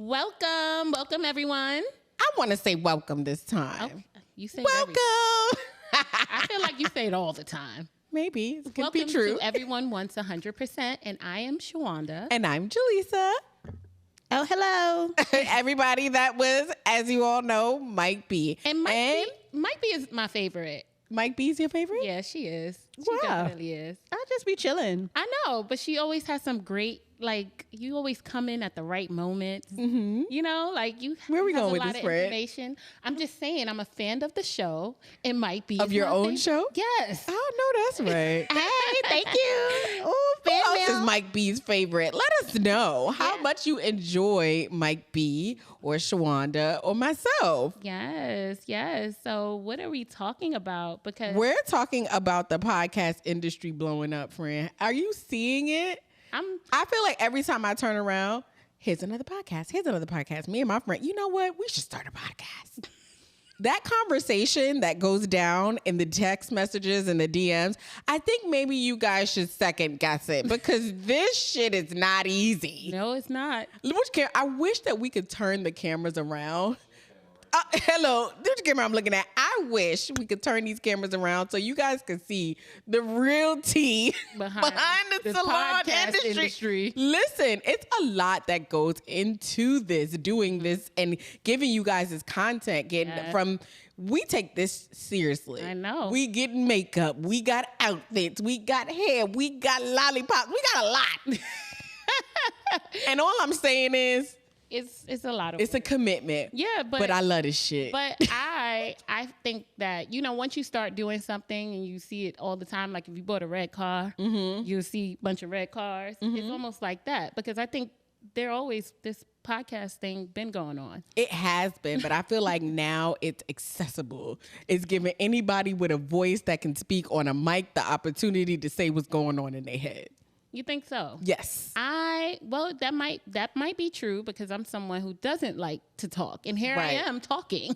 Welcome everyone. I want to say welcome this time. Oh, you say Welcome. I feel like you say it all the time. Maybe it could Welcome be true. to Everyone Wants 100%, and I am Shawanda. And I'm Jaleesa. Oh, hello. Everybody, that was, as you all know, Mike B. And Mike B is my favorite. Mike B's your favorite? Yeah, she is. She Wow. definitely is. I'll just be chilling. I know, but she always has some great, you always come in at the right moments. Mm-hmm. You know, you Where we have going a with lot this, of Fred? information. I'm just saying, I'm a fan of the show. It might be Of your own show? Yes. Oh, no, that's right. Hey, thank you. Oh, who Fan else mail. is Mike B's favorite? Let us know how much you enjoy Mike B or Shawanda or myself. Yes. So what are we talking about? Because We're talking about the podcast industry blowing up, friend. Are you seeing it? I feel like every time I turn around, here's another podcast. Me and my friend, you know what? We should start a podcast. That conversation that goes down in the text messages and the DMs, I think maybe you guys should second guess it because this shit is not easy. no, it's not. I wish that we could turn the cameras around. Hello, this camera I'm looking at. I wish we could turn these cameras around so you guys could see the real tea behind the salon podcast industry. Listen, it's a lot that goes into this, doing this and giving you guys this content. We take this seriously. I know. We get makeup. We got outfits. We got hair. We got lollipops. We got a lot. And all I'm saying is, It's a lot of it's a commitment. Yeah, but I love this shit. But I think that, once you start doing something and you see it all the time, like if you bought a red car, you'll see a bunch of red cars. It's almost like that because I think this podcast thing been going on. It has been, but I feel like now it's accessible. It's giving anybody with a voice that can speak on a mic the opportunity to say what's going on in their head. You think so? Yes. That might be true because I'm someone who doesn't like to talk, and here Right. I am talking.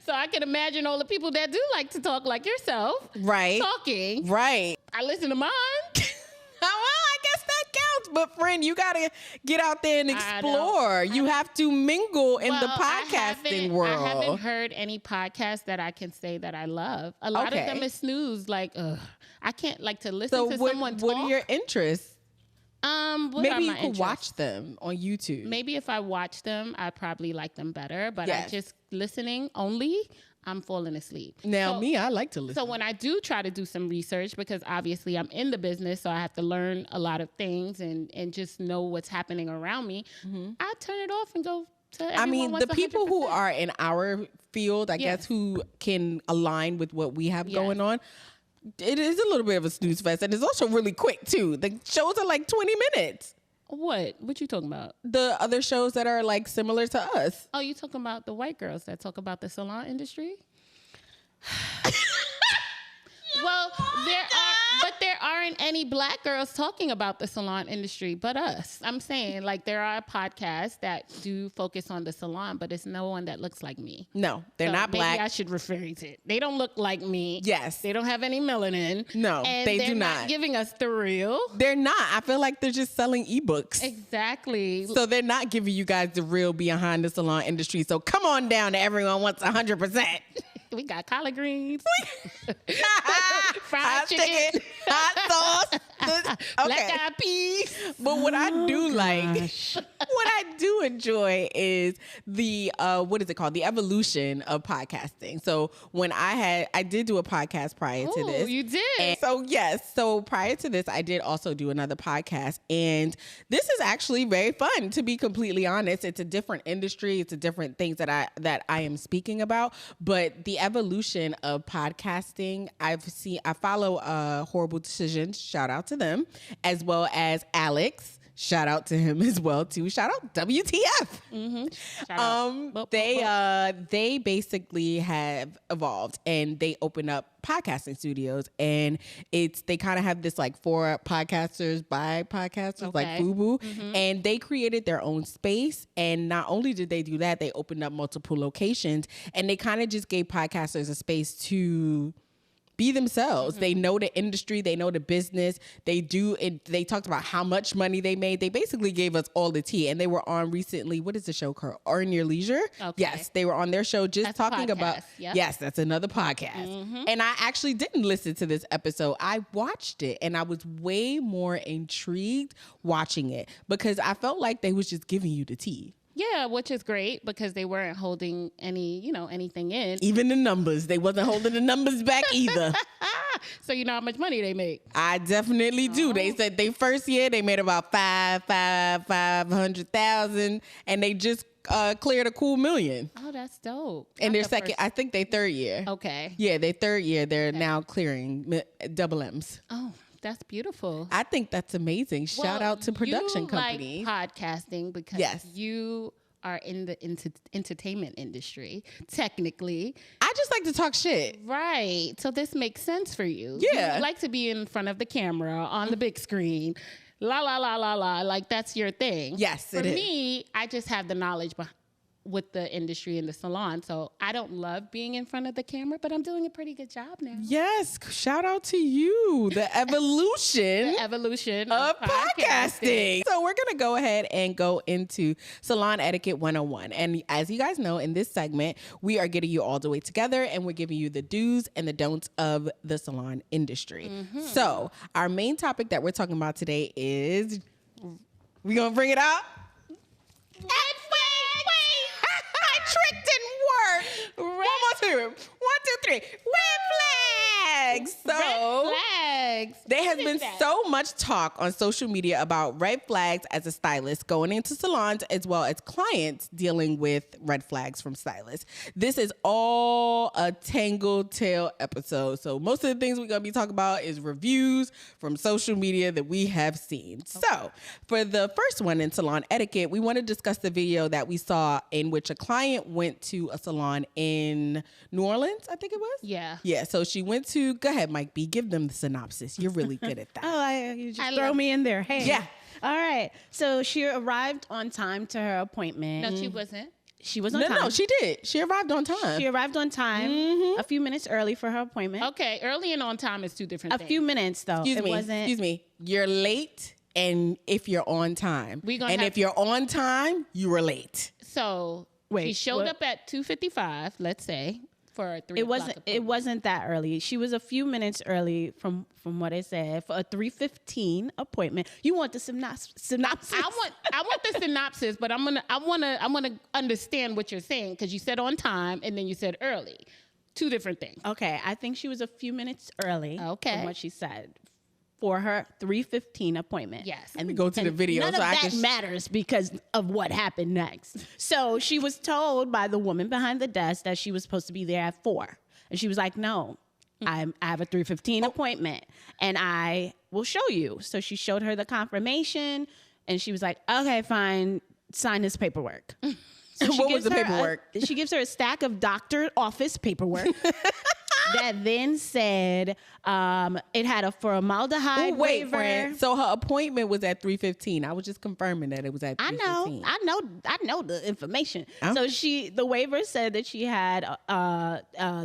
So I can imagine all the people that do like to talk, like yourself, Right. talking. Right. I listen to mine. Well, I guess that counts. But friend, you gotta get out there and explore. You have to mingle in the podcasting world. I haven't heard any podcast that I can say that I love. A lot of them is snooze. I can't to listen to someone talk. What are your interests? Maybe you could interests? watch them on YouTube. Maybe if I watch them, I probably like them better. But Yes. I just listening only, I'm falling asleep. Now, I like to listen. So when I do try to do some research, because obviously I'm in the business, so I have to learn a lot of things and just know what's happening around me, I turn it off and go to Everyone Wants the people who 100%. are in our field, I Yes. guess, who can align with what we have Yes. going on, it is a little bit of a snooze fest. And it's also really quick, too. The shows are like 20 minutes. What you talking about? The other shows that are like similar to us. Oh, you talking about the white girls that talk about the salon industry? Well, there aren't any black girls talking about the salon industry but us. I'm saying there are podcasts that do focus on the salon, but it's no one that looks like me. No, they're not black. Maybe I should rephrase it. They don't look like me. Yes. They don't have any melanin. No, and they they're do not not. giving us the real. They're not. I feel like they're just selling ebooks. Exactly. So they're not giving you guys the real behind the salon industry. So come on down to Everyone Wants 100%. We got collard greens, Hot fried chicken, hot sauce. black eyed peas. But what I do what I do enjoy is the what is it called? The evolution of podcasting. So when I did do a podcast prior to this. You did. And so prior to this, I did also do another podcast, and this is actually very fun. To be completely honest, it's a different industry. It's a different things that I am speaking about, but the evolution of podcasting, I follow Horrible Decisions, shout out to them, as well as Alex, shout out to him as well too. Shout out WTF. Shout out. They basically have evolved and they open up podcasting studios, and they kind of have this for podcasters by podcasters, like FUBU, and they created their own space. And not only did they do that, they opened up multiple locations, and they kind of just gave podcasters a space to be themselves. They know the industry, they know the business. They talked about how much money they made. They basically gave us all the tea. And they were on recently, what is the show called? Earn Your Leisure. Okay. Yes, they were on their show just talking about, yes, that's another podcast. And I actually didn't listen to this episode. I watched it and I was way more intrigued watching it because I felt like they was just giving you the tea. Yeah, which is great because they weren't holding anything in. Even the numbers. They wasn't holding the numbers back either. So you know how much money they make? I definitely do. They said they first year they made about 500,000 and they just cleared a cool $1 million. Oh, that's dope. And their second, I think they third year. Okay. Yeah, they third year. They're now clearing double M's. Oh, that's beautiful. I think that's amazing. Shout out to production companies. Like podcasting because you are in the entertainment industry, technically. I just like to talk shit. Right. So this makes sense for you. Yeah. You like to be in front of the camera on the big screen. La, la, la, la, la. Like that's your thing. Yes, it is. For me, I just have the knowledge with the industry and the salon. So I don't love being in front of the camera, but I'm doing a pretty good job now. Yes. Shout out to you. The evolution. of podcasting. So we're going to go ahead and go into Salon Etiquette 101. And as you guys know, in this segment, we are getting you all the way together and we're giving you the do's and the don'ts of the salon industry. So our main topic that we're talking about today is, we going to bring it out? Trick didn't work. One more time. 1, 2, 3. Red flags. So red flags. There has been so much talk on social media about red flags as a stylist going into salons as well as clients dealing with red flags from stylists. This is all a Tangled Tale episode. So most of the things we're going to be talking about is reviews from social media that we have seen. Okay. So for the first one in salon etiquette, we want to discuss the video that we saw in which a client went to a salon in New Orleans, I think it was. Yeah. Yeah. So she went to, go ahead, Mike B, give them the synopsis. You're really good at that. You just throw me in there. Hey. Yeah. All right. So she arrived on time to her appointment. No, she wasn't. She was on time. No, she did. She arrived on time. She arrived on time, a few minutes early for her appointment. Okay, early and on time is two different things. A few minutes, though. Excuse me. You're late, and if you're on time. If you're on time, you were late. So she showed up at 2:55, let's say, for a 3 o'clock It wasn't that early. She was a few minutes early from what it said for a 3:15 appointment. You want the synopsis? I want the synopsis, but I wanna understand what you're saying because you said on time and then you said early. Two different things. Okay, I think she was a few minutes early. Okay. From what she said. For her 3:15 appointment. Yes. And go to the video. None of that matters because of what happened next. So she was told by the woman behind the desk that she was supposed to be there at 4. And she was like, no, I have a 3:15 appointment and I will show you. So she showed her the confirmation and she was like, okay, fine, sign this paperwork. So what was the paperwork? She gives her a stack of doctor office paperwork. That then said it had a formaldehyde waiver. Friend. So her appointment was at 3:15. I was just confirming that it was at 3:15. I know the information. Oh. So the waiver said that she had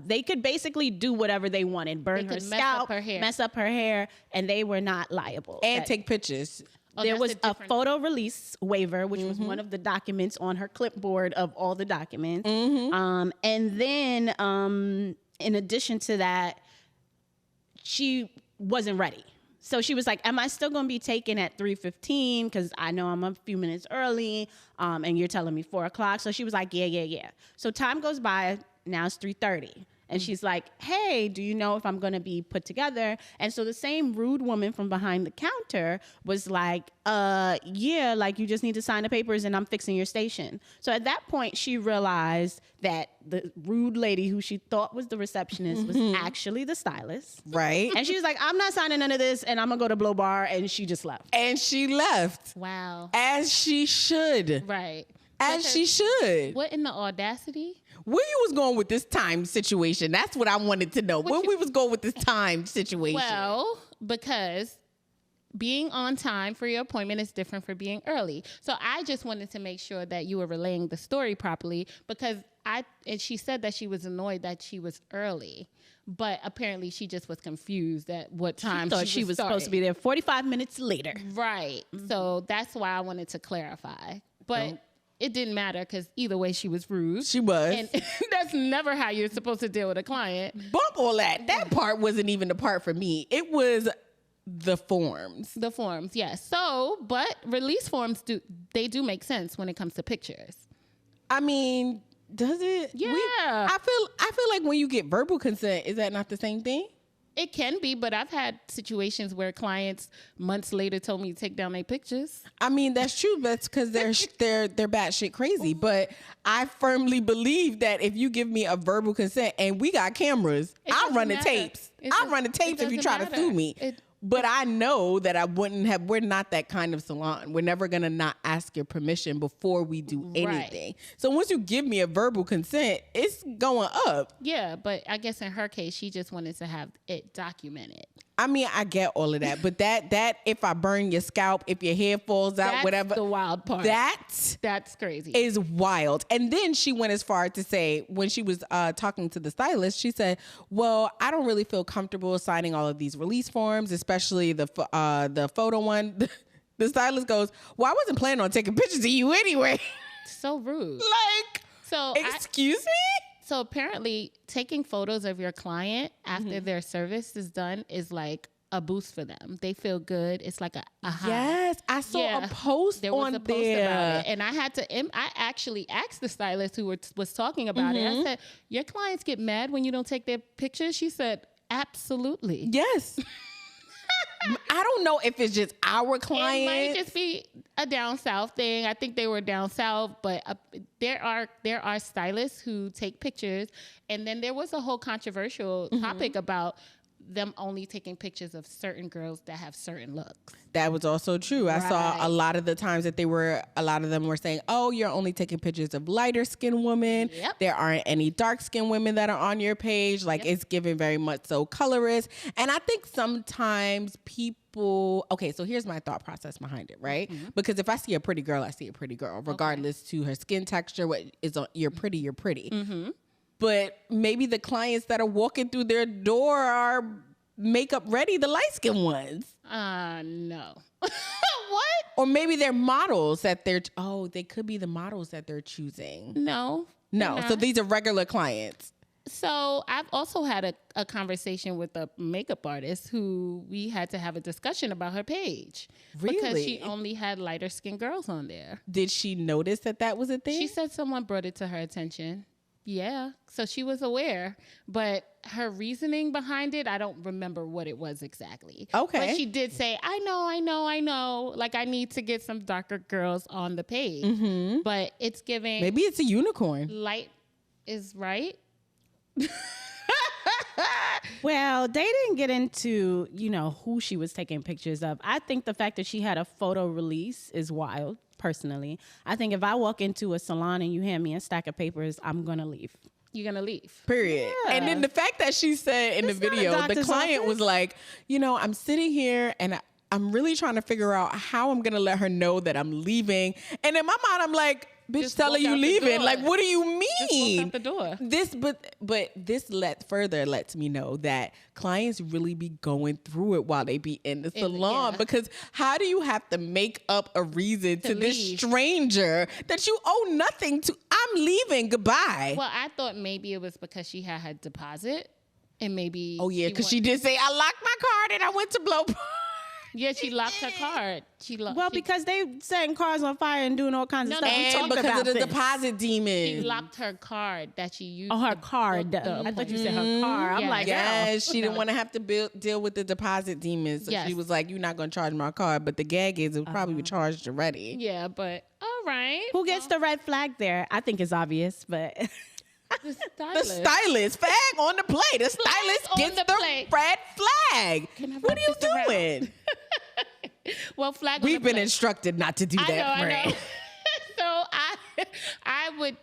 they could basically do whatever they wanted, burn her scalp, mess up her hair, and they were not liable. And take pictures. There was a photo release waiver, which was one of the documents on her clipboard of all the documents. And then in addition to that, she wasn't ready. So she was like, am I still going to be taken at 3:15? Because I know I'm a few minutes early and you're telling me 4 o'clock. So she was like, yeah. So time goes by. Now it's 3:30. And she's like, hey, do you know if I'm going to be put together? And so the same rude woman from behind the counter was like, yeah, like you just need to sign the papers and I'm fixing your station. So at that point, she realized that the rude lady who she thought was the receptionist was actually the stylist. Right. And she was like, I'm not signing none of this and I'm going to go to Blow Bar. And she just left. And she left. Wow. As she should. Right. As she should. What in the audacity? Where you was going with this time situation? That's what I wanted to know. Where we was going with this time situation? Well, because being on time for your appointment is different from being early. So I just wanted to make sure that you were relaying the story properly because and she said that she was annoyed that she was early, but apparently she just was confused at what time Thought she was supposed to be there 45 minutes later. Right. So that's why I wanted to clarify. But it didn't matter because either way she was rude. She was. And that's never how you're supposed to deal with a client. Bump all that. That part wasn't even the part for me. It was the forms. The forms, yes. So, but release forms do make sense when it comes to pictures. I mean, does it? Yeah. I feel like when you get verbal consent, is that not the same thing? It can be, but I've had situations where clients months later told me to take down their pictures. I mean, that's true. That's because they're batshit crazy. But I firmly believe that if you give me a verbal consent and we got cameras, I'll run the tapes. I'll run the tapes if you try to sue me. But I know that I wouldn't have. We're not that kind of salon. We're never gonna not ask your permission before we do anything. Right. So once you give me a verbal consent, it's going up. Yeah, but I guess in her case, she just wanted to have it documented. I mean, I get all of that, but that if I burn your scalp, if your hair falls out, that's whatever, the wild part. That's crazy. Is wild. And then she went as far to say, when she was talking to the stylist, she said, "Well, I don't really feel comfortable signing all of these release forms, especially the photo one." The stylist goes, "Well, I wasn't planning on taking pictures of you anyway." So rude. Like, so excuse me. So apparently taking photos of your client after their service is done is like a boost for them. They feel good. It's like a high. Yes, I saw a post there was on a post there. about it. And I actually asked the stylist who was talking about it. I said, your clients get mad when you don't take their pictures? She said, absolutely. Yes. I don't know if it's just our clients. It might just be a down south thing. I think they were down south, but there are stylists who take pictures. And then there was a whole controversial topic about them only taking pictures of certain girls that have certain looks. That was also true. I saw a lot of the times that a lot of them were saying, "Oh, you're only taking pictures of lighter skinned women. Yep. There aren't any dark skinned women that are on your page." Like it's given very much so colorist. And I think sometimes people, okay, so here's my thought process behind it, right? Because if I see a pretty girl, I see a pretty girl, regardless to her skin texture, what is on, you're pretty, you're pretty. But maybe the clients that are walking through their door are makeup ready, the light skinned ones. No. What? Or maybe they're models that they could be the models that they're choosing. No. So these are regular clients. So I've also had a conversation with a makeup artist who we had to have a discussion about her page. Really? Because she only had lighter skinned girls on there. Did she notice that was a thing? She said someone brought it to her attention. Yeah, so she was aware, but her reasoning behind it, I don't remember what it was exactly. Okay. But she did say, I know. Like, I need to get some darker girls on the page. But it's giving... Maybe it's a unicorn. Light is right. Well, they didn't get into, who she was taking pictures of. I think the fact that she had a photo release is wild. Personally, I think if I walk into a salon and you hand me a stack of papers, I'm gonna leave. You're gonna leave. Period. Yeah. And then the fact that she said in the video, the client was like, I'm sitting here and I'm really trying to figure out how I'm gonna let her know that I'm leaving. And in my mind, I'm like, bitch, Just tell her you leaving. Like, what do you mean? Just walk out the door. This further lets me know that clients really be going through it while they be in the salon. Because how do you have to make up a reason to this stranger that you owe nothing to? I'm leaving. Goodbye. Well, I thought maybe it was because she had her deposit and maybe... Oh, yeah, because she did say, I locked my card and I went to blow... Yeah, she locked her card. Because they setting cars on fire and doing all kinds of stuff. And because of the deposit demon. She locked her card that she used. Oh, her card. I thought you said her car. I'm like, yes, she didn't want to have to deal with the deposit demons. So she was like, you're not going to charge my card. But the gag is it probably charged already. Yeah, but all right. Who gets the red flag there? I think it's obvious, but... The The stylist. Flag on the play. The stylist gets the red flag. What are you doing? Well, flag. We've been instructed not to do that. I know. So I would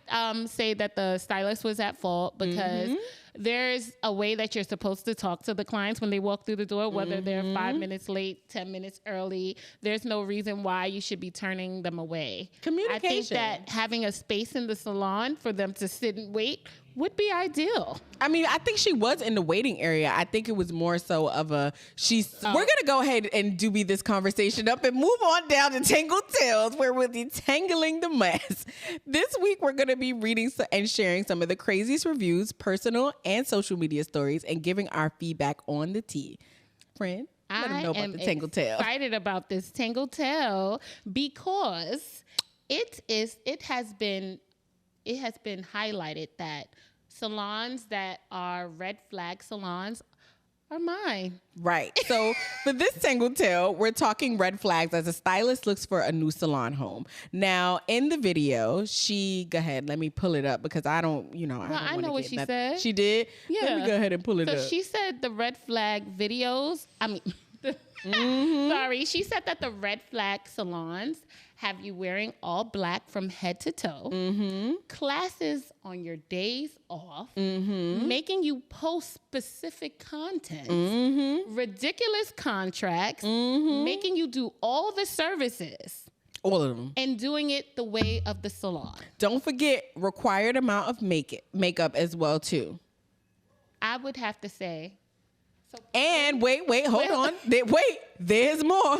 say that the stylist was at fault because there's a way that you're supposed to talk to the clients when they walk through the door, whether they're 5 minutes late, 10 minutes early. There's no reason why you should be turning them away. Communication. I think that having a space in the salon for them to sit and wait would be ideal. I mean, I think she was in the waiting area. I think it was more so of we're going to go ahead and doobie this conversation up and move on down to Tangled Tales, where we'll be tangling the mess. This week, we're going to be reading and sharing some of the craziest reviews, personal and social media stories, and giving our feedback on the tea. Friend, let them know about the Tangled Tale. I'm excited about this Tangled Tale because it has been highlighted that salons that are red flag salons are mine. Right. So for this Tangled Tale, we're talking red flags as a stylist looks for a new salon home. Now, in the video, go ahead, let me pull it up because I don't I know what she said. She did? Yeah. Let me go ahead and pull it up. So she said the red flag videos, sorry, she said that the red flag salons have you wearing all black from head to toe, classes on your days off, making you post specific content, ridiculous contracts, making you do all the services. All of them. And doing it the way of the salon. Don't forget required amount of makeup as well, too. I would have to say. And wait, hold on. There's more.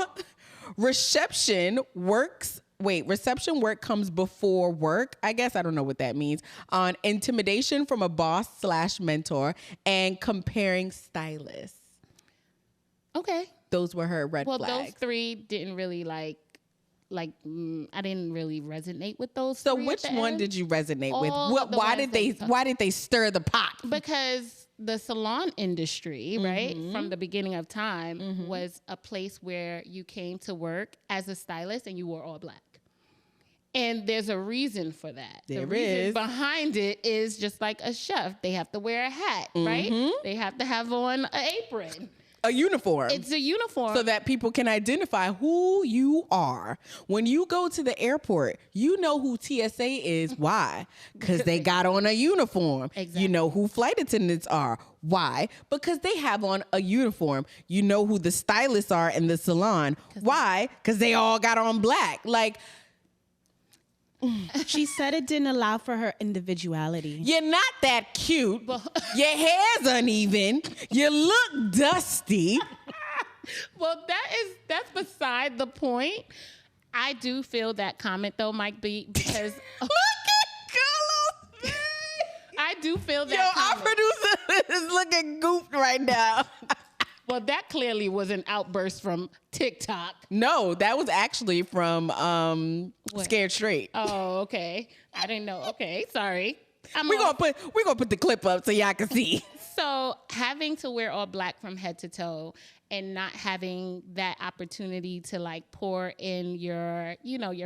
Reception work comes before work. I guess I don't know what that means. On intimidation from a boss/mentor and comparing stylists. Okay. Those were her red flags. Well, those three didn't really I didn't really resonate with those. So which one did you resonate with? Why did they stir the pot? Because the salon industry, right, from the beginning of time was a place where you came to work as a stylist and you wore all black. And there's a reason for that. The reason behind it is just like a chef. They have to wear a hat, right? They have to have on an apron. A uniform. It's a uniform. So that people can identify who you are. When you go to the airport, you know who TSA is. Why? Because they got on a uniform. Exactly. You know who flight attendants are. Why? Because they have on a uniform. You know who the stylists are in the salon. Why? Because they all got on black. Like, she said it didn't allow for her individuality. you're not that cute. Your hair's uneven. You look dusty. Well, that's beside the point. I do feel that comment though might be because Look at Carlos' face. I do feel that. Yo, our comment. producer is looking goofed right now. Well, that clearly was an outburst from TikTok. No, that was actually from Scared Straight. Oh, okay. I didn't know. Okay, sorry. We're gonna put the clip up so y'all can see. So having to wear all black from head to toe and not having that opportunity to pour in your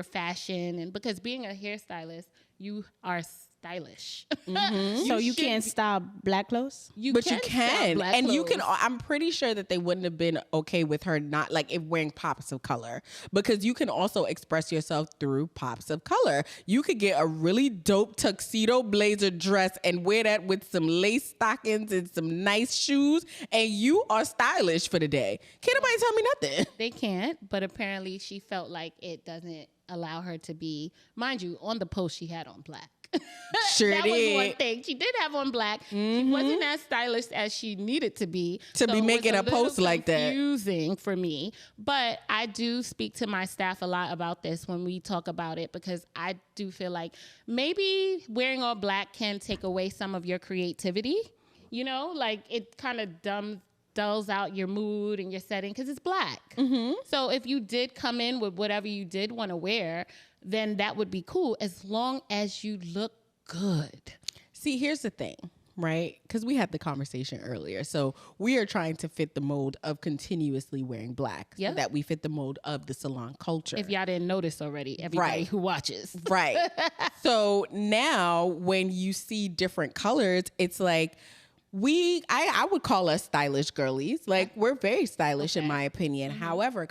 fashion, and because being a hairstylist, you are stylish. So you can't style black clothes? You can. And you can, I'm pretty sure that they wouldn't have been okay with her not wearing pops of color, because you can also express yourself through pops of color. You could get a really dope tuxedo blazer dress and wear that with some lace stockings and some nice shoes, and you are stylish for the day. Can't nobody tell me nothing. They can't, but apparently she felt like it doesn't allow her to be, mind you, on the post she had on black. Sure that did. was one thing. She did have on black. She wasn't as stylish as she needed to be. Be making a post like that. Confusing for me. But I do speak to my staff a lot about this when we talk about it, because I do feel like maybe wearing all black can take away some of your creativity. It kind of dulls out your mood and your setting because it's black. So if you did come in with whatever you did want to wear, then that would be cool as long as you look good. See, here's the thing, right? Because we had the conversation earlier. So we are trying to fit the mold of continuously wearing black, so that we fit the mold of the salon culture. If y'all didn't notice already, everybody who watches. Right. So now when you see different colors, it's like, I would call us stylish girlies. We're very stylish in my opinion. However,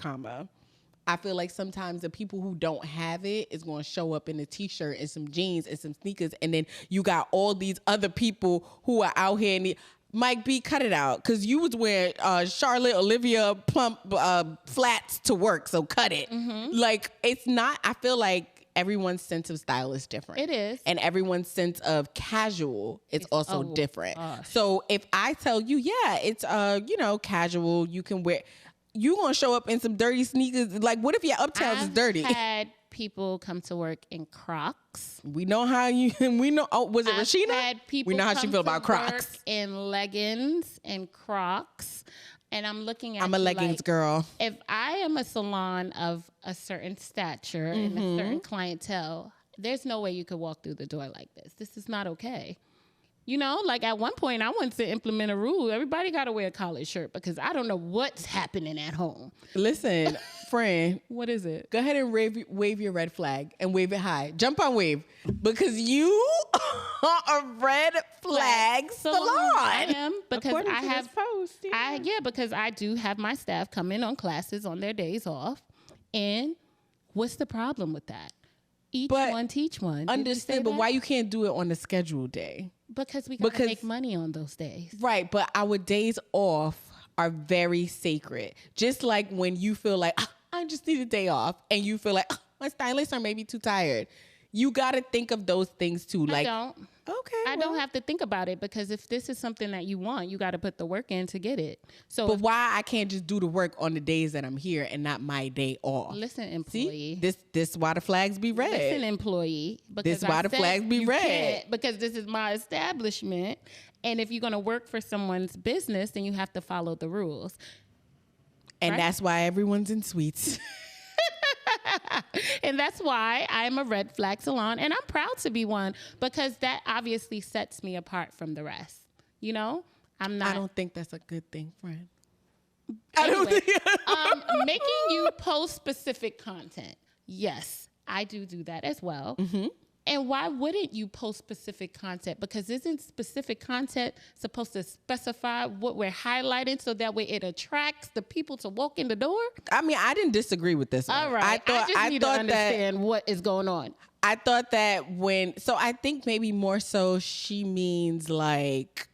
I feel like sometimes the people who don't have it is going to show up in a t-shirt and some jeans and some sneakers. And then you got all these other people who are out here and Mike B, cut it out. Cause you was wearing Charlotte Olivia plump flats to work. So cut it. Like it's not, I feel like everyone's sense of style is different. It is. And everyone's sense of casual is also different. So if I tell you, yeah, it's, casual, you can wear, you gonna show up in some dirty sneakers. Like, what if your uptowns is dirty? I've had people come to work in Crocs. We know how you. We know. Oh, was it I've Rashida? had people We know how she come feel to about Crocs. work in leggings and Crocs, and I'm looking at. I'm a you leggings like, girl. If I am a salon of a certain stature and a certain clientele, there's no way you could walk through the door like this. This is not okay. You know, like at one point I wanted to implement a rule. Everybody got to wear a collared shirt because I don't know what's happening at home. Listen, friend. What is it? Go ahead and wave your red flag and wave it high. Jump on wave because you are a red flag salon. I am because According I to have this post, because I do have my staff come in on classes on their days off. And what's the problem with that? Each one teach one. Did you say Understood, but that? why you can't do it on the scheduled day? Because we gotta make money on those days. Right, but our days off are very sacred. Just like when you feel like, I just need a day off, and you feel like, my stylists are maybe too tired. You got to think of those things too. Like, I don't. Okay. I don't have to think about it because if this is something that you want, you got to put the work in to get it. So, but why I can't just do the work on the days that I'm here and not my day off? Listen, employee. See? This why the flags be red. Listen, employee. This why the flags be red. Because this is my establishment, and if you're going to work for someone's business, then you have to follow the rules. And right? that's why everyone's in suites. And that's why I'm a red flag salon, and I'm proud to be one because that obviously sets me apart from the rest. You know, I'm not. I don't think that's a good thing, friend. Anyway, making you post specific content. Yes, I do that as well. Mm-hmm. And why wouldn't you post specific content? Because isn't specific content supposed to specify what we're highlighting so that way it attracts the people to walk in the door? I mean, I didn't disagree with this one. All right. I just need to understand what is going on. I thought that so I think maybe more so she means like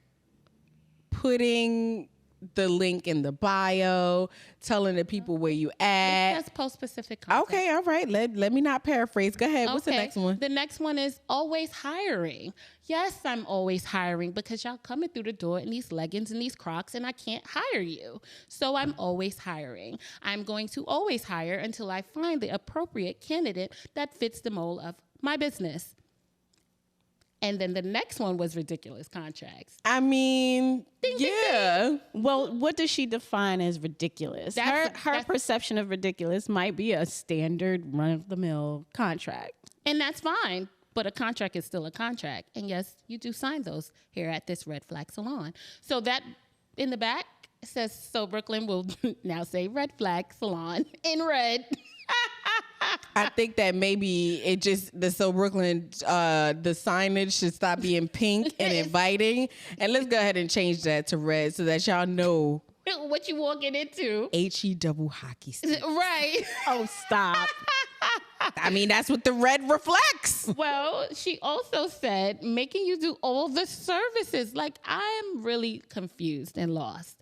putting the link in the bio, telling the people where you at. Let's post specific content. Okay, all right. Let me not paraphrase. Go ahead. What's the next one? The next one is always hiring. Yes, I'm always hiring because y'all coming through the door in these leggings and these Crocs and I can't hire you. So I'm always hiring. I'm going to always hire until I find the appropriate candidate that fits the mold of my business. And then the next one was ridiculous contracts. I mean, yeah. Well, what does she define as ridiculous? Her perception of ridiculous might be a standard run-of-the-mill contract. And that's fine, but a contract is still a contract. And yes, you do sign those here at this Red Flag Salon. So that in the back says, so Brooklyn will now say Red Flag Salon in red. I think that maybe Brooklyn, the signage should stop being pink and inviting. And let's go ahead and change that to red so that y'all know what you walking into. HE double hockey stick. Right. Oh, stop. I mean, that's what the red reflects. Well, she also said making you do all the services. Like, I'm really confused and lost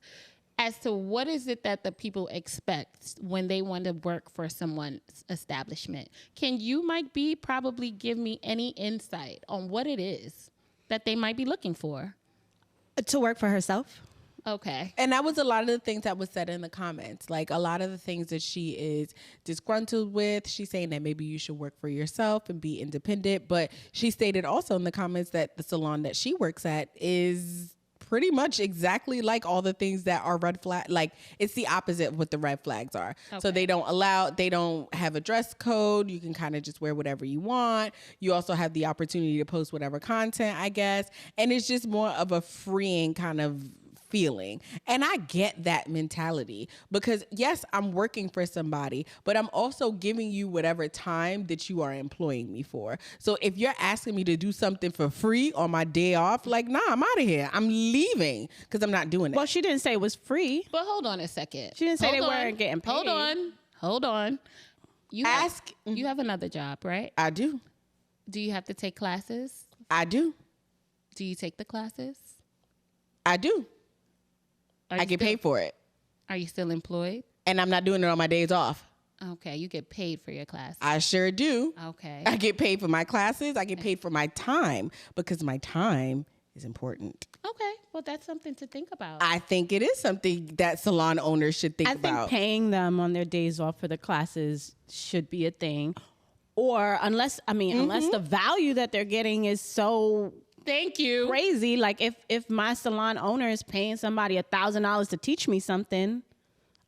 as to what is it that the people expect when they want to work for someone's establishment. Can you, Mike B, probably give me any insight on what it is that they might be looking for? To work for herself. Okay. And that was a lot of the things that was said in the comments. Like a lot of the things that she is disgruntled with. She's saying that maybe you should work for yourself and be independent. But she stated also in the comments that the salon that she works at is pretty much exactly like all the things that are red flag. Like it's the opposite of what the red flags are. Okay. So they don't have a dress code. You can kind of just wear whatever you want. You also have the opportunity to post whatever content, I guess. And it's just more of a freeing kind of feeling. And I get that mentality because yes, I'm working for somebody, but I'm also giving you whatever time that you are employing me for. So if you're asking me to do something for free on my day off, like, nah, I'm out of here. I'm leaving because I'm not doing it. Well, she didn't say it was free. But hold on a second. She didn't say they weren't getting paid. Hold hold on. You have another job, right? I do. Do you have to take classes? I do. Do you take the classes? I do. I get paid for it. Are you still employed? And I'm not doing it on my days off. Okay, you get paid for your class. I sure do. Okay. I get paid for my classes. I get paid for my time because my time is important. Okay, well, that's something to think about. I think it is something that salon owners should think about. I think paying them on their days off for the classes should be a thing. Or unless the value that they're getting is so Thank you. crazy. Like if my salon owner is paying somebody $1,000 to teach me something,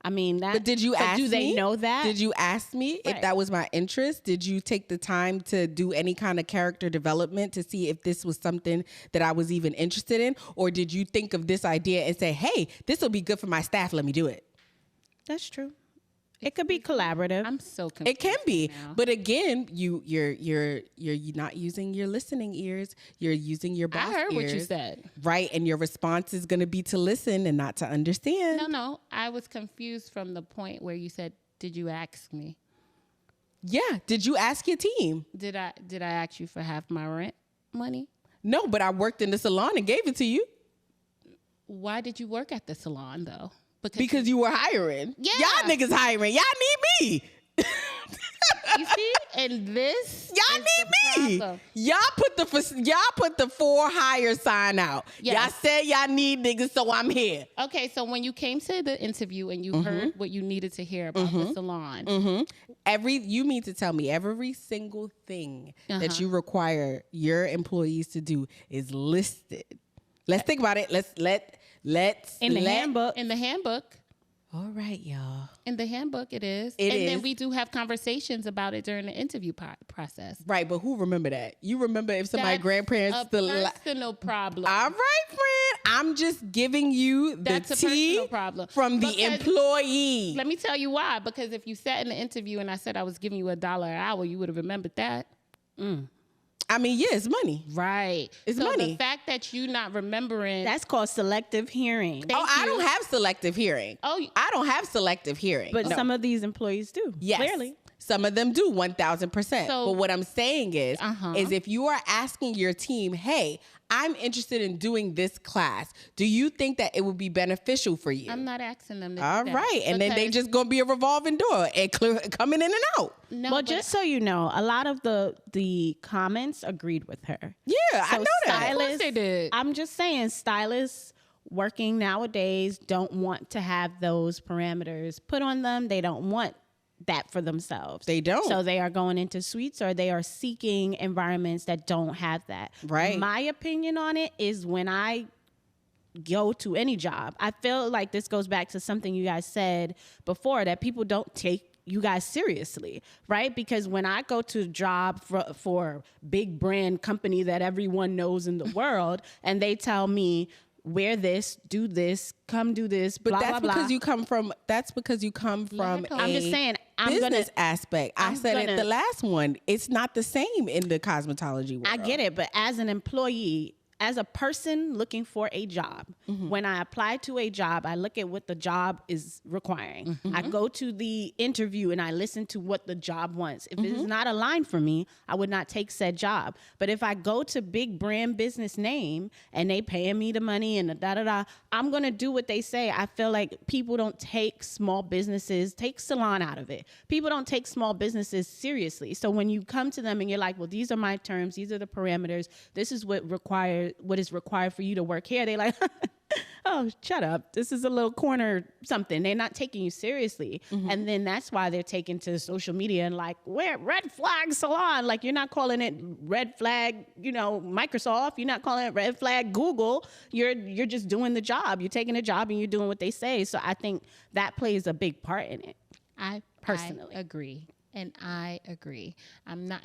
I mean that. But did you ask me? Do they know that? Did you ask me if that was my interest? Did you take the time to do any kind of character development to see if this was something that I was even interested in? Or did you think of this idea and say, hey, this will be good for my staff. Let me do it. That's true. It could be collaborative. I'm so confused. It can be, now. but again, you're not using your listening ears. You're using your boss I heard ears, what you said. right? And your response is going to be to listen and not to understand. No. I was confused from the point where you said, "Did you ask me?" Yeah. Did you ask your team? Did I ask you for half my rent money? No, but I worked in the salon and gave it to you Why did you work at the salon though? because you were hiring. Yeah. Y'all niggas hiring. Y'all need me. You see, and this Y'all is need the me. problem. Y'all put the for hire sign out. Yes. Y'all said y'all need niggas, so I'm here. Okay, so when you came to the interview and you heard what you needed to hear about the salon, You mean to tell me every single thing that you require your employees to do is listed. Let's think about it. Let's in the handbook. in the handbook, All right, y'all. in the handbook, it is. It and is. then we do have conversations about it during the interview process. Right, but who remember that? You remember if somebody's That's grandparents a still personal problem. All right, friend. I'm just giving you the That's a tea personal problem. from the Because- employee. Let me tell you why. Because if you sat in the interview and I said I was giving you $1 an hour, you would have remembered that. I mean, yeah, it's money. Right. It's so money. the fact that you not remembering. That's called selective hearing. I don't have selective hearing. Oh, I don't have selective hearing. But No. some of these employees do. Yes. Clearly. Some of them do 1,000%. So- But what I'm saying is if you are asking your team, hey, I'm interested in doing this class, do you think that it would be beneficial for you? I'm not asking them to do All that right. And then they because- just going to be a revolving door and coming in and out. No, Well, but- just so you know, a lot of the comments agreed with her. Yeah, I know that. Of course they did. I'm just saying, stylists working nowadays don't want to have those parameters put on them. They don't want that for themselves. They don't. So they are going into suites or they are seeking environments that don't have that. Right. My opinion on it is when I go to any job, I feel like this goes back to something you guys said before, that people don't take you guys seriously, right? Because when I go to a job for big brand company that everyone knows in the world, and they tell me, wear this, do this, come do this, But blah, that's blah, blah. because you come from. That's because you come from. I'm a just saying, I'm business gonna- aspect. I I'm said it gonna- the last one. It's not the same in the cosmetology world. I get it, but as an employee, as a person looking for a job, when I apply to a job, I look at what the job is requiring. I go to the interview and I listen to what the job wants. If it's not aligned for me, I would not take said job. But if I go to big brand business name and they paying me the money and the da-da-da, I'm going to do what they say. I feel like people don't take small businesses, take salon out of it. People don't take small businesses seriously. So when you come to them and you're like, well, these are my terms, these are the parameters, this is what is required for you to work here. They like, oh, shut up. This is a little corner something. They're not taking you seriously. And then that's why they're taken to social media and like, where red flag salon. Like, you're not calling it red flag, Microsoft. You're not calling it red flag Google. You're just doing the job. You're taking a job and you're doing what they say. So I think that plays a big part in it. Personally. I agree. And I agree.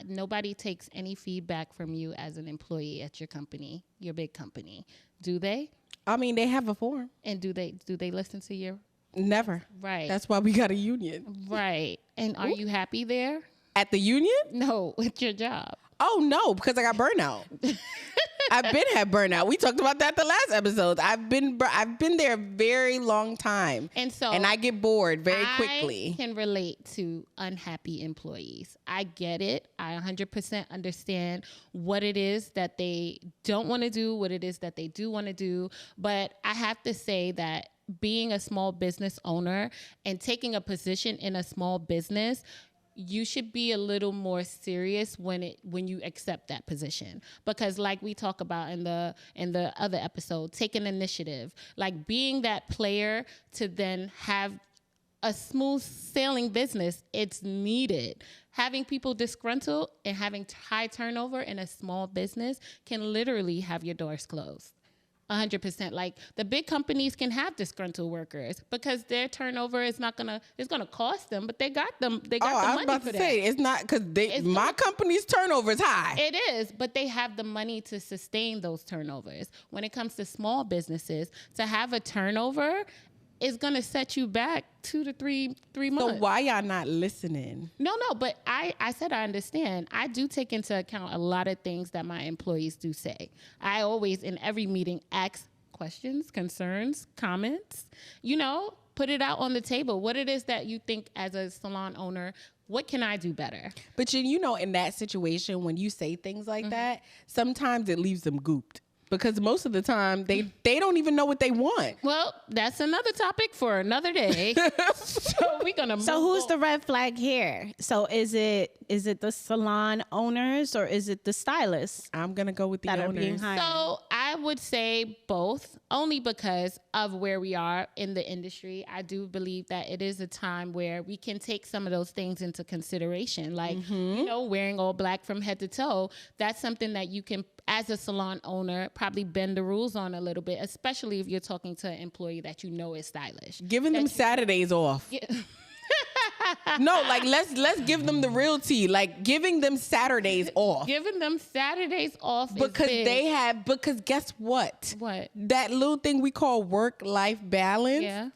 Nobody takes any feedback from you as an employee at your company, your big company. Do they? I mean, they have a form. And do they listen to your Never. right? That's why we got a union. Right. And are you happy there? At the union? No, with your job. Oh no, because I got burnout. I've been had burnout. We talked about that the last episode. I've been there a very long time, And so I get bored very I quickly. can relate to unhappy employees. I get it. I 100% understand what it is that they don't want to do, what it is that they do want to do. But I have to say that being a small business owner and taking a position in a small business, you should be a little more serious when you accept that position, because like we talk about in the other episode, taking initiative, like being that player to then have a smooth sailing business, it's needed. Having people disgruntled and having high turnover in a small business can literally have your doors closed. 100%. Like the big companies can have disgruntled workers because their turnover is it's gonna cost them, but they got the money I was about for to that. say, it's not because my company's turnover is high. It is, but they have the money to sustain those turnovers. When it comes to small businesses, to have a turnover is gonna set you back 2 to 3 months. So why y'all not listening? No, but I said I understand. I do take into account a lot of things that my employees do say. I always, in every meeting, ask questions, concerns, comments, put it out on the table. What it is that you think as a salon owner, what can I do better? But in that situation, when you say things like that, sometimes it leaves them gooped. Because most of the time, they don't even know what they want. Well, that's another topic for another day. So we're gonna. So who's the red flag here? So is it the salon owners or is it the stylists I'm gonna go with the that are owners. being hired? So I would say both, only because of where we are in the industry. I do believe that it is a time where we can take some of those things into consideration, like wearing all black from head to toe. That's something that you can, as a salon owner, probably bend the rules on a little bit, especially if you're talking to an employee that you know is stylish. Giving them Saturdays off. Yeah. No, like let's give them the real tea. Like giving them Saturdays off. Giving them Saturdays off Because is big. because guess what? What? That little thing we call work-life balance. Yeah.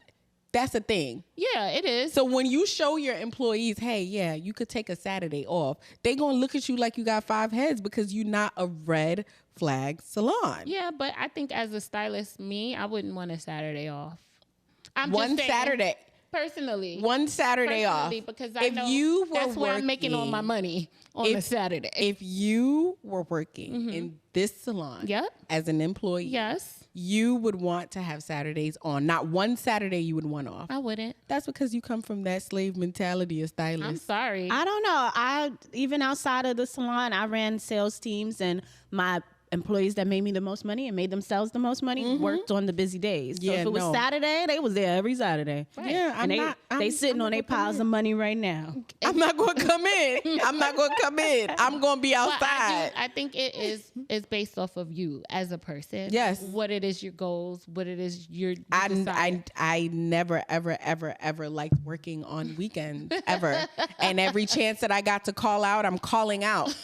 That's a thing. Yeah, it is. So when you show your employees, hey, yeah, you could take a Saturday off, they gonna look at you like you got 5 heads because you're not a red flag salon. Yeah, but I think as a stylist, I wouldn't want a Saturday off. I'm One just saying, Saturday. Personally. One Saturday off. Because I if know you were that's where I'm making all my money on a Saturday. If you were working in this salon Yep. as an employee, Yes. you would want to have Saturdays on. Not one Saturday you would want off. I wouldn't. That's because you come from that slave mentality of stylist. I'm sorry. I don't know. Even outside of the salon, I ran sales teams, and my employees that made me the most money and made themselves the most money worked on the busy days. So Yeah, if it was Saturday, they was there every Saturday. Right. Yeah, And they sitting on their piles of money right now. I'm not going to come in. I'm not going to come in. I'm going to be But outside. I think it is based off of you as a person. Yes. What it is your goals, what it is you I decide. never, ever, ever, ever liked working on weekends, ever. And every chance that I got to call out, I'm calling out.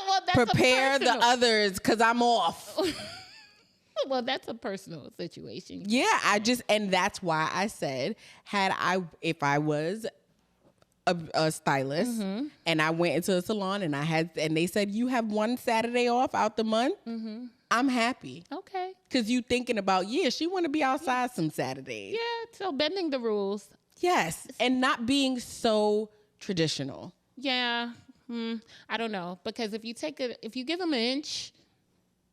Well, that's Prepare the others because I'm off. Well, that's a personal situation. Yeah, and that's why I said, if I was a stylist and I went into a salon and they said, you have one Saturday off out the month, I'm happy. Okay. Because you thinking about, she want to be outside some Saturdays. Yeah, so bending the rules. Yes, and not being so traditional. Yeah. I don't know, because if you give them an inch,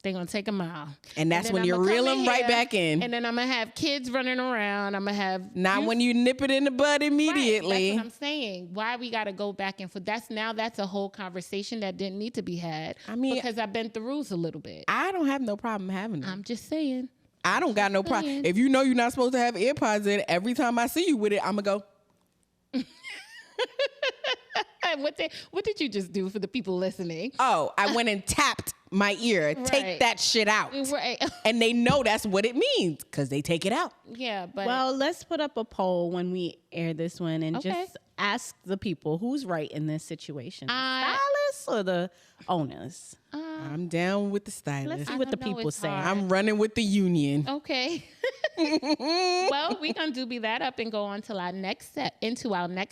they're gonna take a mile, And that's then when I'ma you reel come them right here, back in. and then I'm gonna have kids running around. I'm gonna have Not when you nip it in the bud immediately. Right, that's what I'm saying. Why we gotta go back and forth? That's a whole conversation that didn't need to be had. I mean, because I bent the rules a little bit. I don't have no problem having them. I'm just saying. I don't got no problem. If you know you're not supposed to have AirPods in, every time I see you with it, I'm going to go. What did you just do for the people listening? Oh, I went and tapped my ear. Right. Take that shit out. Right. And they know that's what it means because they take it out. Yeah, but Well, let's put up a poll when we air this one and Okay. just ask the people who's right in this situation. The I- stylists or the owners? I'm down with the stylist. Let's see I what the don't know, people it's say. hard. I'm running with the union. okay. Well, we're gonna doobie that up and go on to our next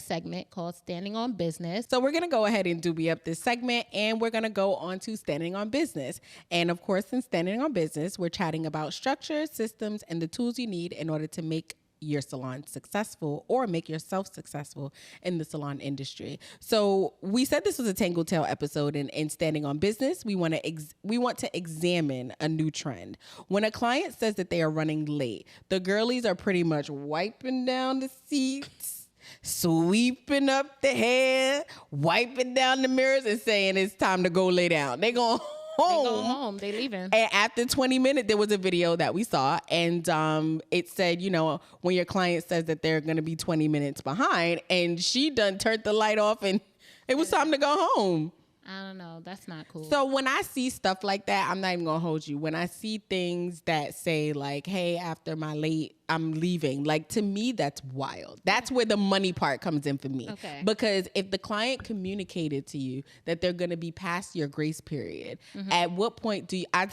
segment called Standing on Business. So we're going to go ahead and doobie up this segment, and we're going to go on to Standing on Business. And of course, in Standing on Business, we're chatting about structure, systems, and the tools you need in order to make your salon successful or make yourself successful in the salon industry. So we said this was a Tangled Tale episode, and in Standing on Business, we want to examine a new trend. When a client says that they are running late, the girlies are pretty much wiping down the seats, sweeping up the hair, wiping down the mirrors, and saying it's time to go lay down. They go home. They go home. They leaving. And after 20 minutes, there was a video that we saw, and it said, when your client says that they're going to be 20 minutes behind, and she done turned the light off, and it was time to go home. I don't know. That's not cool. So when I see stuff like that, I'm not even going to hold you. When I see things that say like, hey, after my late, I'm leaving. Like, to me, that's wild. That's where the money part comes in for me. Okay. Because if the client communicated to you that they're going to be past your grace period, at what point do you, I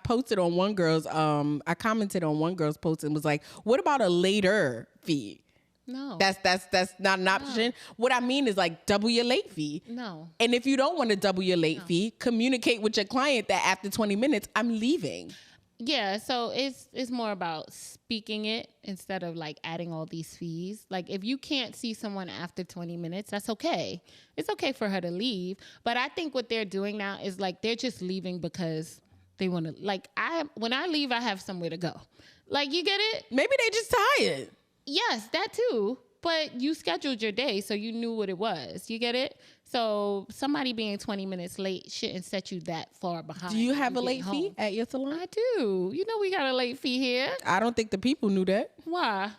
posted on one girl's, I commented on one girl's post and was like, what about a later fee? No. That's not an option. No. What I mean is like double your late fee. No. And if you don't want to double your late fee, communicate with your client that after 20 minutes, I'm leaving. Yeah, so it's more about speaking it instead of like adding all these fees. Like if you can't see someone after 20 minutes, that's okay. It's okay for her to leave. But I think what they're doing now is like they're just leaving because they want to, like when I leave, I have somewhere to go. Like, you get it? Maybe they just tired. Yes, that too. But you scheduled your day, so you knew what it was. You get it? So somebody being 20 minutes late shouldn't set you that far behind. Do you have a late fee home. at your salon? I do. You know we got a late fee here. I don't think the people knew that. Why?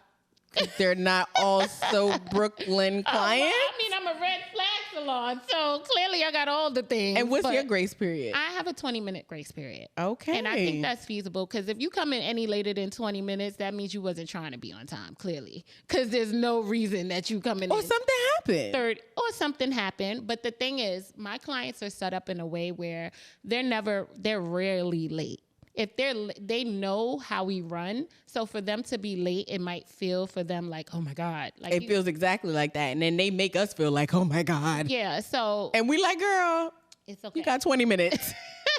They're not also Brooklyn clients. Well, I mean, I'm a red flag salon, so clearly I got all the things. And what's your grace period? I have a 20-minute grace period. Okay. And I think that's feasible because if you come in any later than 20 minutes, that means you wasn't trying to be on time, clearly. Because there's no reason that you come in. Or something happened. Or something happened. But the thing is, my clients are set up in a way where they're rarely late. If they know how we run, so for them to be late, it might feel for them like, oh my God. Like it feels exactly like that. And then they make us feel like, oh my God. Yeah, so. And we like, girl, it's okay. You got 20 minutes.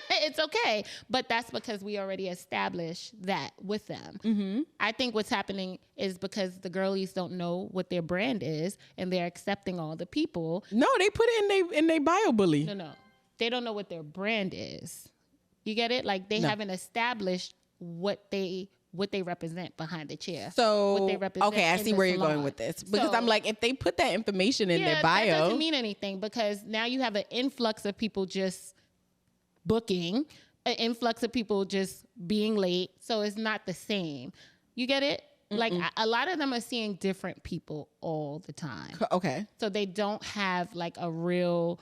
It's okay. But that's because we already established that with them. Mm-hmm. I think what's happening is because the girlies don't know what their brand is and they're accepting all the people. No, they put it in their bio bully. No. They don't know what their brand is. You get it? Like they haven't established what they represent behind the chair. So, what they represent okay, I see where you're going with this. Because I'm like, if they put that information in their bio. That doesn't mean anything because now you have an influx of people just booking, an influx of people just being late. So it's not the same. You get it? Mm-mm. Like a lot of them are seeing different people all the time. Okay. So they don't have like a real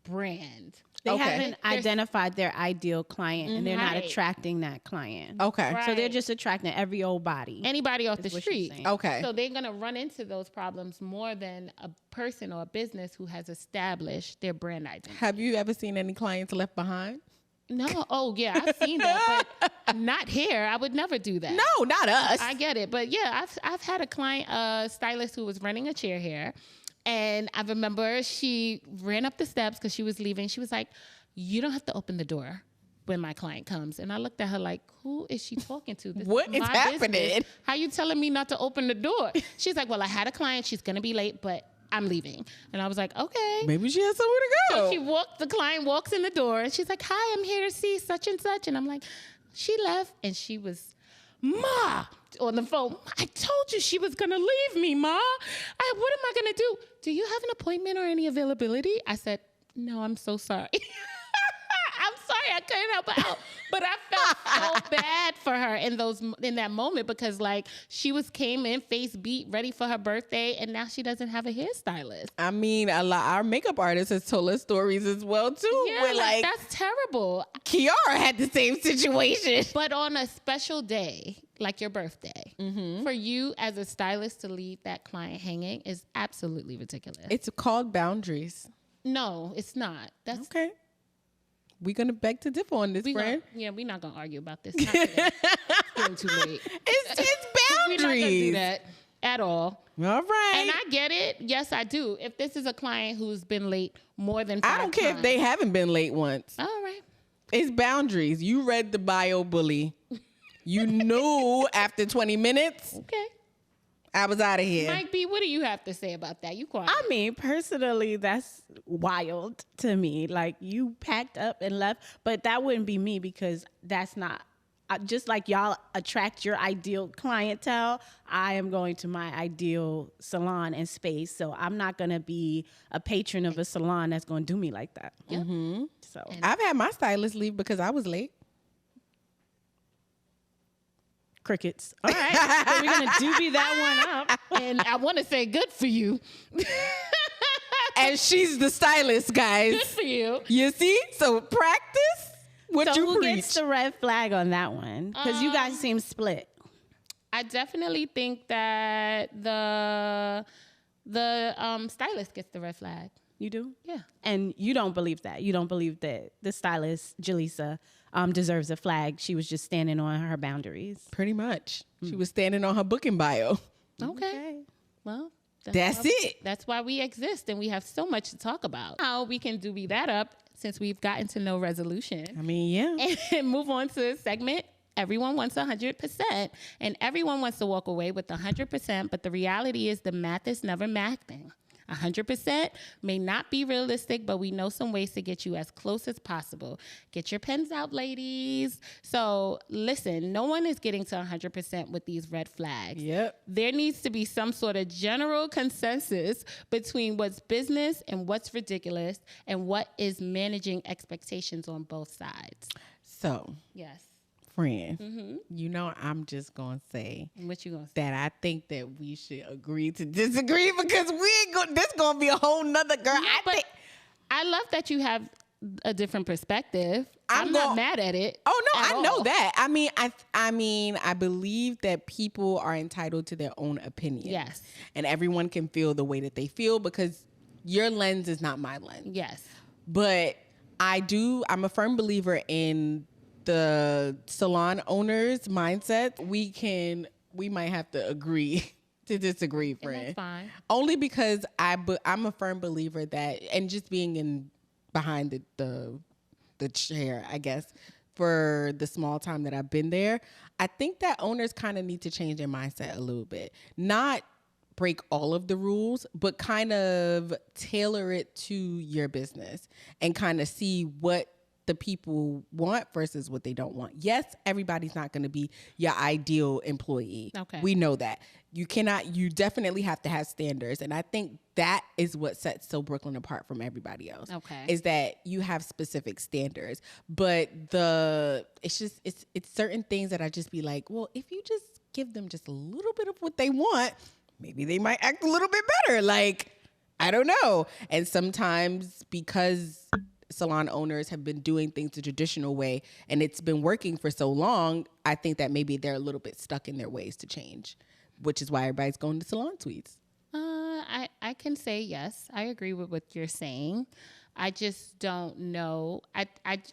brand. They haven't identified their ideal client and they're not attracting that client. Okay. Right. So they're just attracting every old body. Anybody off the street. Okay. So they're going to run into those problems more than a person or a business who has established their brand identity. Have you ever seen any clients left behind? No. Oh, yeah, I've seen that, but not here. I would never do that. No, not us. I get it. But yeah, I've had a client, a stylist who was renting a chair here. And I remember she ran up the steps because she was leaving. She was like, you don't have to open the door when my client comes. And I looked at her like, who is she talking to? What is happening? Business. How you telling me not to open the door? She's like, well, I had a client. She's going to be late, but I'm leaving. And I was like, okay. Maybe she has somewhere to go. So the client walks in the door and she's like, hi, I'm here to see such and such. And I'm like, she left and she was, Ma, on the phone, I told you she was going to leave me, Ma. What am I going to do? Do you have an appointment or any availability? I said, no, I'm so sorry. I'm sorry, I couldn't help her out. But I felt so bad for her in that moment because like came in face beat, ready for her birthday, and now she doesn't have a hairstylist. I mean, our makeup artist has told us stories as well too. Yeah, where, like that's terrible. Kiara had the same situation. But on a special day, like your birthday, for you as a stylist to leave that client hanging is absolutely ridiculous. It's called boundaries. No, it's not. That's okay. we're gonna beg to differ on this, friend. We're not gonna argue about this. Not today. It's getting too late. It's boundaries. We're not gonna do that at all. All right. And I get it. Yes, I do. If this is a client who's been late more than 5 I don't care times, if they haven't been late once. all right. It's boundaries. You read the bio, bully. You knew after 20 minutes, Okay. I was out of here. Mike B, what do you have to say about that? You quiet. I mean, personally, that's wild to me. Like, you packed up and left, but that wouldn't be me because that's not. Just like y'all attract your ideal clientele, I am going to my ideal salon and space. So I'm not going to be a patron of a salon that's going to do me like that. Yep. So I've had my stylist leave because I was late. crickets. All right. So we're going to doobie that one up. And I want to say good for you. And she's the stylist, guys. Good for you. You see? So practice what So you who preach. gets the red flag on that one? Because you guys seem split. I definitely think that the stylist gets the red flag. You do? Yeah. And you don't believe that. You don't believe that the stylist, Jaleesa, deserves a flag. She was just standing on her boundaries. Pretty much. She was standing on her booking bio. Okay. Well, That's why, it. That's why we exist, and we have so much to talk about. How we can doobie that up since we've gotten to no resolution. I mean, yeah. And move on to segment. Everyone wants 100%, and everyone wants to walk away with 100%, but the reality is the math is never mathing. 100% may not be realistic, but we know some ways to get you as close as possible. Get your pens out, ladies. So listen, no one is getting to 100% with these red flags. Yep. There needs to be some sort of general consensus between what's business and what's ridiculous and what is managing expectations on both sides. So, Yes. friend, you know, I'm just going to say What you gonna say? that I think that we should agree to disagree because we ain't going, this going to be a whole nother girl. But I love that you have a different perspective. I'm not mad at it. Oh no, I know all. that. I mean, I believe that people are entitled to their own opinion. Yes. And everyone can feel the way that they feel because your lens is not my lens. Yes. But I'm a firm believer in the salon owners' mindset. We might have to agree to disagree, friend. And that's fine. Only because I'm a firm believer that, and just being behind the chair, I guess, for the small time that I've been there, I think that owners kind of need to change their mindset a little bit. Not break all of the rules, but kind of tailor it to your business and kind of see what the people want versus what they don't want. Yes, everybody's not going to be your ideal employee. Okay. We know that. You definitely have to have standards. And I think that is what sets So Brooklyn apart from everybody else. Okay. Is that you have specific standards. But it's certain things that I just be like, well, if you just give them just a little bit of what they want, maybe they might act a little bit better. Like, I don't know. And sometimes because salon owners have been doing things the traditional way and it's been working for so long, I think that maybe they're a little bit stuck in their ways to change, which is why everybody's going to salon suites. I can say yes. I agree with what you're saying. I just don't know.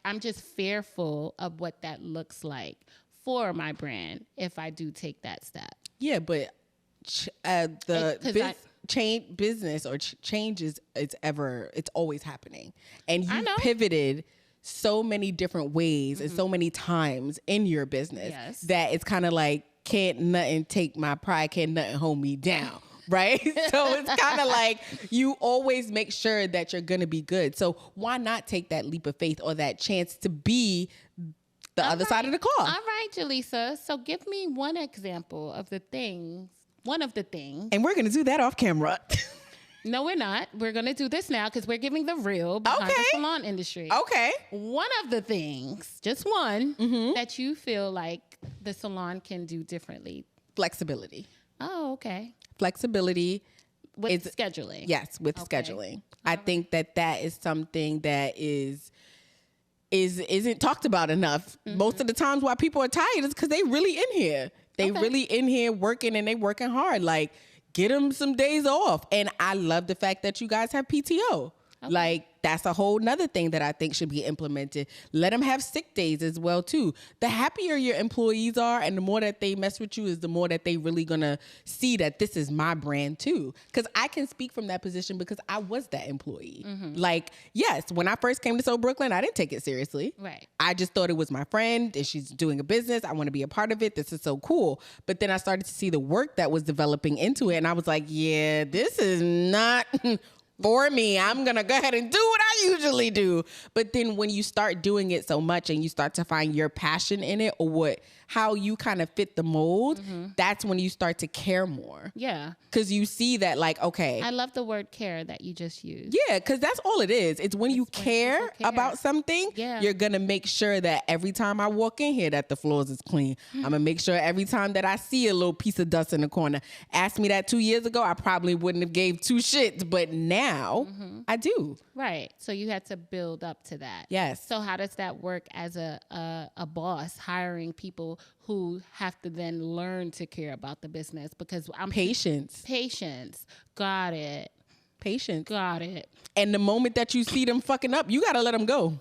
I'm just fearful of what that looks like for my brand if I do take that step. Yeah, but business or change it's always happening. And you pivoted so many different ways and so many times in your business that it's kind of like, can't nothing take my pride, can't nothing hold me down. Right? So it's kind of like you always make sure that you're going to be good. So why not take that leap of faith or that chance to be the other side of the car? All right, Jaleesa. So give me one example of one of the things. And we're going to do that off camera. No, we're not. We're going to do this now because we're giving the real behind the salon industry. Okay. One of the things, just one, that you feel like the salon can do differently. Flexibility. Oh, okay. Flexibility. With scheduling. Yes, with scheduling. I think that is something that isn't talked about enough. Most of the times why people are tired is because they really in here. They really in here working and they working hard. Like, get them some days off. And I love the fact that you guys have PTO. Okay. Like, that's a whole nother thing that I think should be implemented. Let them have sick days as well too. The happier your employees are and the more that they mess with you is the more that they really gonna see that this is my brand too. Because I can speak from that position because I was that employee. Like, yes, when I first came to So Brooklyn, I didn't take it seriously. Right. I just thought it was my friend and she's doing a business. I want to be a part of it. This is so cool. But then I started to see the work that was developing into it. And I was like, yeah, this is not for me. I'm going to go ahead and do what I usually do. But then when you start doing it so much and you start to find your passion in it or how you kind of fit the mold, that's when you start to care more. Yeah. Because you see that like, okay. I love the word care that you just used. Yeah, because that's all it is. It's when you care about something, you're going to make sure that every time I walk in here that the floors is clean. I'm going to make sure every time that I see a little piece of dust in the corner. Ask me that 2 years ago, I probably wouldn't have gave two shits. But now I do. Right. So you had to build up to that. Yes. So how does that work as a boss hiring people who have to then learn to care about the business? Because I'm Patience. Got it. Patience. Got it. And the moment that you see them fucking up, you got to let them go.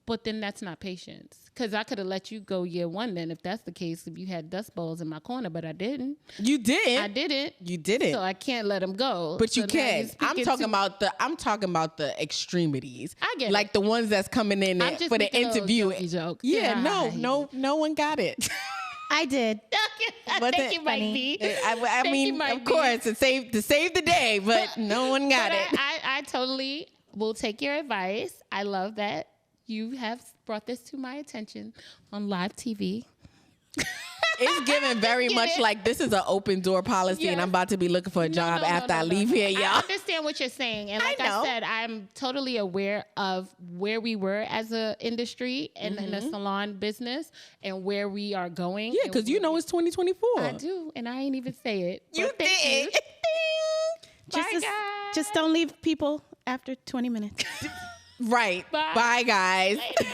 But then that's not patience. Because I could have let you go year one then if that's the case, if you had dust balls in my corner, but I didn't. You didn't. I didn't. You didn't. So I can't let them go. But you So now can. you're speaking I'm talking about the extremities. I get like it. the ones that's coming in I'm just for the making a little interview. jokey joke. Yeah, no one got it. I did. But Thank you, Mike B. I mean, of course, to save the day, but no one got But it. I totally will take your advice. I love that you have brought this to my attention on live TV. It's given very Get much it. like this is an open door policy, and Yes. I'm about to be looking for a job after I leave here, I y'all. understand what you're saying. And like I know. said, I'm totally aware of where we were as an industry and in the salon business and where we are going. Yeah, and because you where know it's 2024. I do, and I ain't even say it. You But thank did. Bye, guys. Just don't leave people after 20 minutes. Right. Bye. Bye, guys. Later.